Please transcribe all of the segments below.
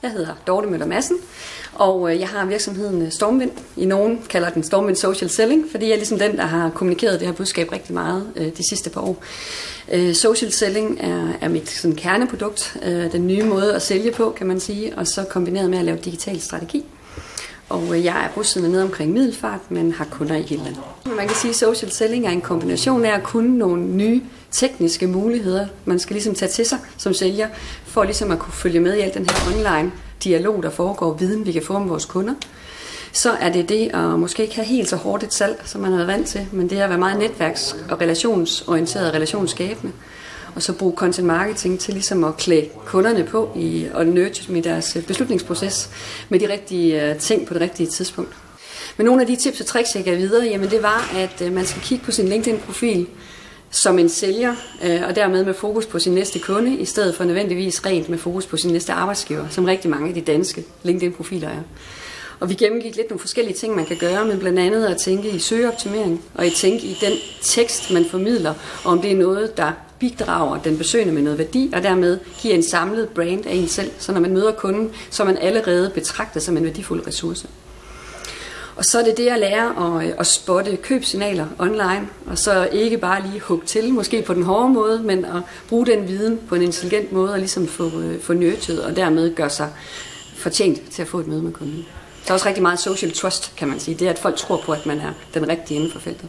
Jeg hedder Dorte Møller Madsen, og jeg har virksomheden Stormvind. I nogen kalder den Stormvind Social Selling, fordi jeg er ligesom den, der har kommunikeret det her budskab rigtig meget de sidste par år. Social Selling er mit sådan, kerneprodukt, den nye måde at sælge på, kan man sige, og så kombineret med at lave digital strategi. Og jeg er bosiddende nede omkring Middelfart, men har kunder i hele landet. Man kan sige, at social selling er en kombination af at kunne nogle nye tekniske muligheder. Man skal ligesom tage til sig som sælger, for ligesom at kunne følge med i al den her online dialog, der foregår, viden vi kan få om vores kunder. Så er det at måske ikke have helt så hårdt et salg, som man har været vant til, men det er at være meget netværks- og relationsorienteret og relationsskabende. Og så bruge content marketing til ligesom at klæde kunderne på og nurture dem i deres beslutningsproces med de rigtige ting på det rigtige tidspunkt. Men nogle af de tips og tricks, jeg gav videre, jamen det var, at man skal kigge på sin LinkedIn-profil som en sælger, og dermed med fokus på sin næste kunde, i stedet for nødvendigvis rent med fokus på sin næste arbejdsgiver, som rigtig mange af de danske LinkedIn-profiler er. Og vi gennemgik lidt nogle forskellige ting, man kan gøre, men blandt andet at tænke i søgeoptimering, og at tænke i den tekst, man formidler, og om det er noget, der bidrager den besøgende med noget værdi, og dermed giver en samlet brand af en selv, så når man møder kunden, så er man allerede betragtet som en værdifuld ressource. Og så er det at lære at spotte købsignaler online, og så ikke bare lige hugge til, måske på den hårde måde, men at bruge den viden på en intelligent måde, og ligesom få nurturet, og dermed gøre sig fortjent til at få et møde med kunden. Der er også rigtig meget social trust, kan man sige. Det er, at folk tror på, at man er den rigtige inden for feltet.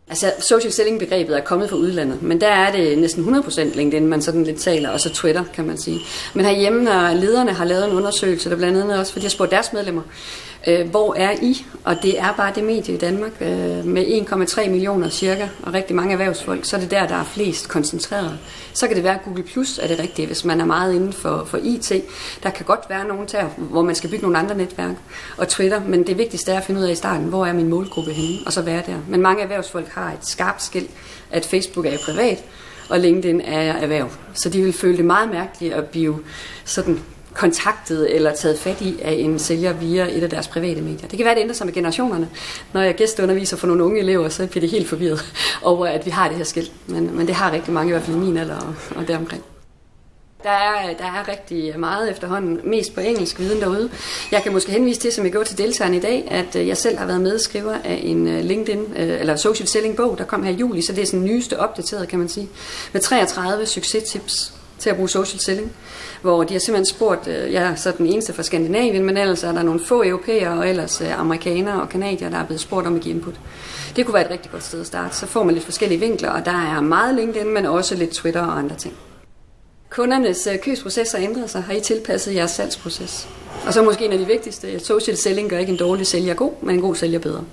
Altså, social selling-begrebet er kommet fra udlandet, men der er det næsten 100% LinkedIn, man sådan lidt taler, og så Twitter, kan man sige. Men herhjemme, når lederne har lavet en undersøgelse, der blandt andet også, fordi jeg spurgte deres medlemmer, hvor er I? Og det er bare det medie i Danmark, med 1,3 millioner cirka, og rigtig mange erhvervsfolk, så er det der er flest koncentreret. Så kan det være, at Google Plus er det rigtige, hvis man er meget inden for IT. Der kan godt være nogen der, hvor man skal bygge nogle andre netværk, og Twitter, men det vigtigste er at finde ud af i starten, hvor er min målgruppe henne, og så være der. Men mange erhvervsfolk har et skarpt skel, at Facebook er privat, og LinkedIn er erhverv. Så de vil føle det meget mærkeligt at blive sådan kontaktet eller taget fat i af en sælger via et af deres private medier. Det kan være, at det ændrer sig med generationerne. Når jeg gæsteunderviser for nogle unge elever, så bliver de helt forvirret over, at vi har det her skilt. Men det har rigtig mange, i hvert fald i min alder og deromkring. Der er rigtig meget efterhånden, mest på engelsk viden derude. Jeg kan måske henvise til, som jeg går til deltagerne i dag, at jeg selv har været medskriver af en LinkedIn, eller social selling bog, der kom her i juli, så det er sådan den nyeste opdateret, kan man sige, med 33 succestips til at bruge social selling, hvor de har simpelthen spurgt, jeg er så den eneste fra Skandinavien, men ellers er der nogle få europæere, og ellers amerikanere og kanadier, der er blevet spurgt om at give input. Det kunne være et rigtig godt sted at starte. Så får man lidt forskellige vinkler, og der er meget LinkedIn, men også lidt Twitter og andre ting. Kundernes købsproces har ændret sig. Har I tilpasset jeres salgsproces? Og så måske en af de vigtigste, social selling gør ikke en dårlig sælger god, men en god sælger bedre.